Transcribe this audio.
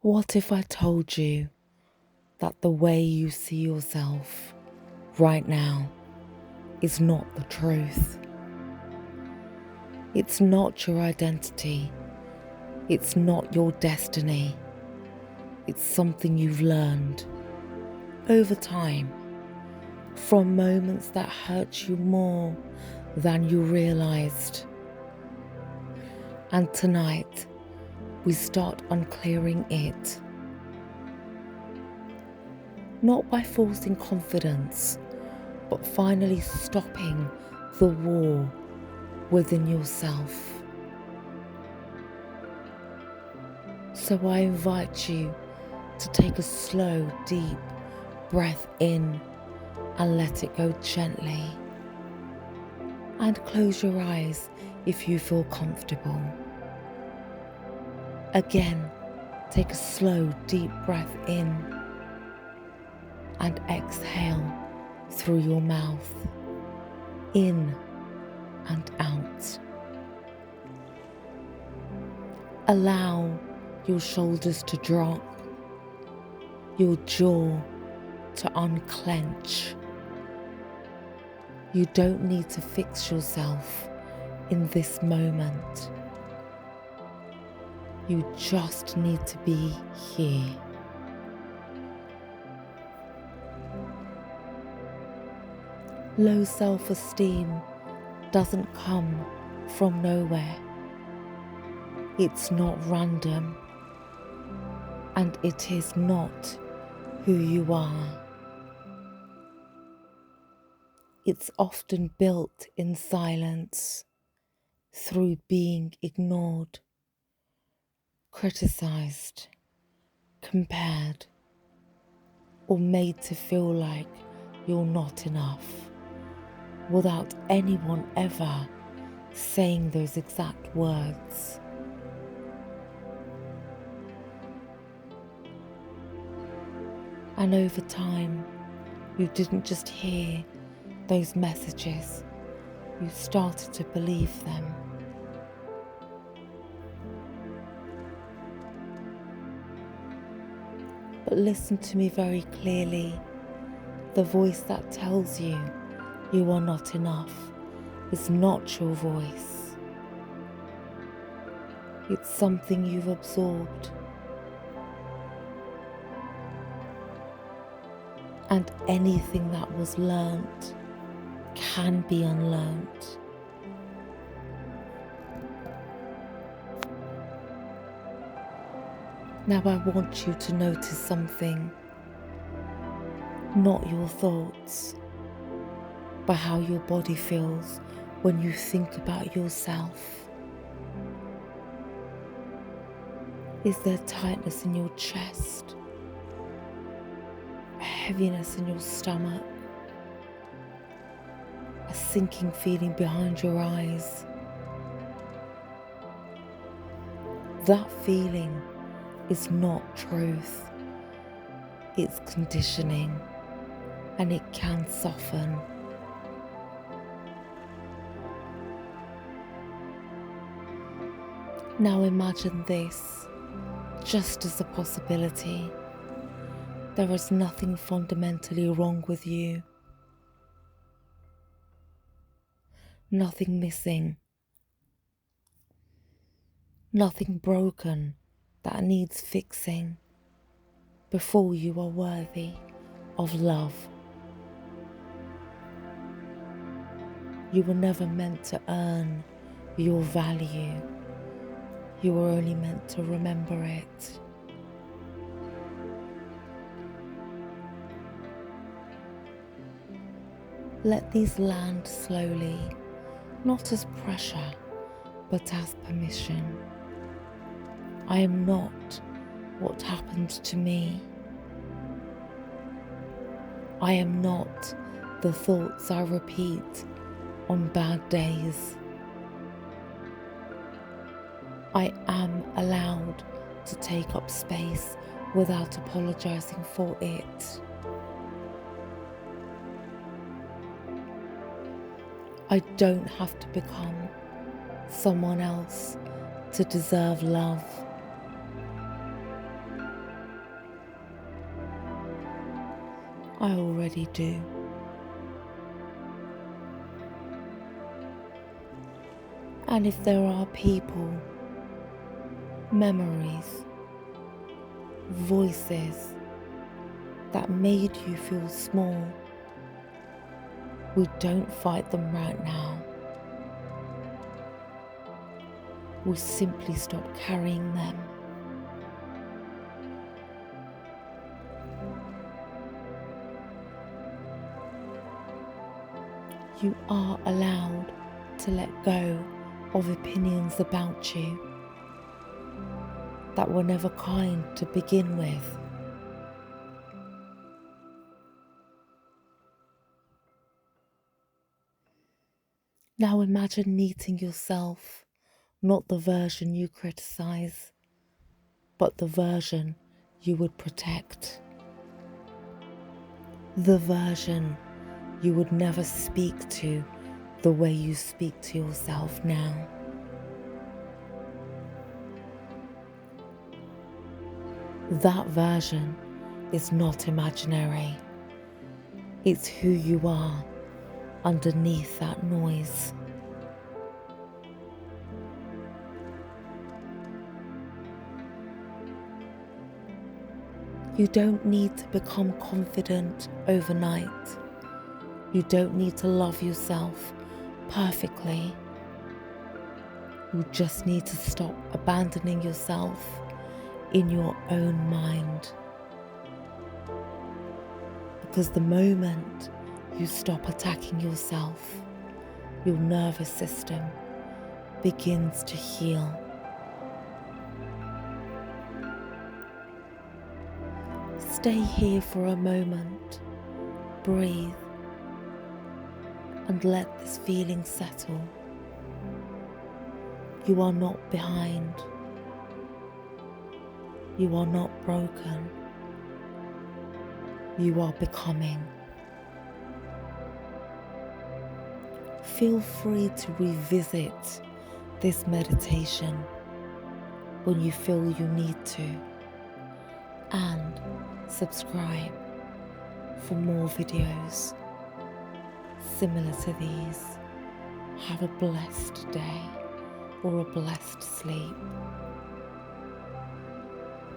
What if I told you that the way you see yourself right now is not the truth? It's not your identity. It's not your destiny. It's something you've learned over time, from moments that hurt you more than you realized. And tonight, we start unclearing it. Not by forcing confidence, but finally stopping the war within yourself. So I invite you to take a slow, deep breath in and let it go gently. And close your eyes if you feel comfortable. Again, take a slow, deep breath in and exhale through your mouth, in and out. Allow your shoulders to drop, your jaw to unclench. You don't need to fix yourself in this moment. You just need to be here. Low self-esteem doesn't come from nowhere. It's not random, and it is not who you are. It's often built in silence, through being ignored, criticized, compared, or made to feel like you're not enough, without anyone ever saying those exact words. And over time, you didn't just hear those messages, you started to believe them. But listen to me very clearly. The voice that tells you you are not enough is not your voice. It's something you've absorbed. And anything that was learnt can be unlearnt. Now I want you to notice something, not your thoughts, but how your body feels when you think about yourself. Is there tightness in your chest? A heaviness in your stomach? A sinking feeling behind your eyes? That feeling is not truth. It's conditioning, and it can soften. Now imagine this just as a possibility. There is nothing fundamentally wrong with you. Nothing missing. Nothing broken that needs fixing before you are worthy of love. You were never meant to earn your value. You were only meant to remember it. Let these land slowly, not as pressure, but as permission. I am not what happened to me. I am not the thoughts I repeat on bad days. I am allowed to take up space without apologizing for it. I don't have to become someone else to deserve love. I already do. And if there are people, memories, voices that made you feel small, we don't fight them right now. We simply stop carrying them. You are allowed to let go of opinions about you that were never kind to begin with. Now imagine meeting yourself, not the version you criticize, but the version you would protect. The version you would never speak to the way you speak to yourself now. That version is not imaginary. It's who you are underneath that noise. You don't need to become confident overnight. You don't need to love yourself perfectly. You just need to stop abandoning yourself in your own mind. Because the moment you stop attacking yourself, your nervous system begins to heal. Stay here for a moment, breathe, and let this feeling settle. You are not behind. You are not broken. You are becoming. Feel free to revisit this meditation when you feel you need to, and subscribe for more videos similar to these. Have a blessed day or a blessed sleep.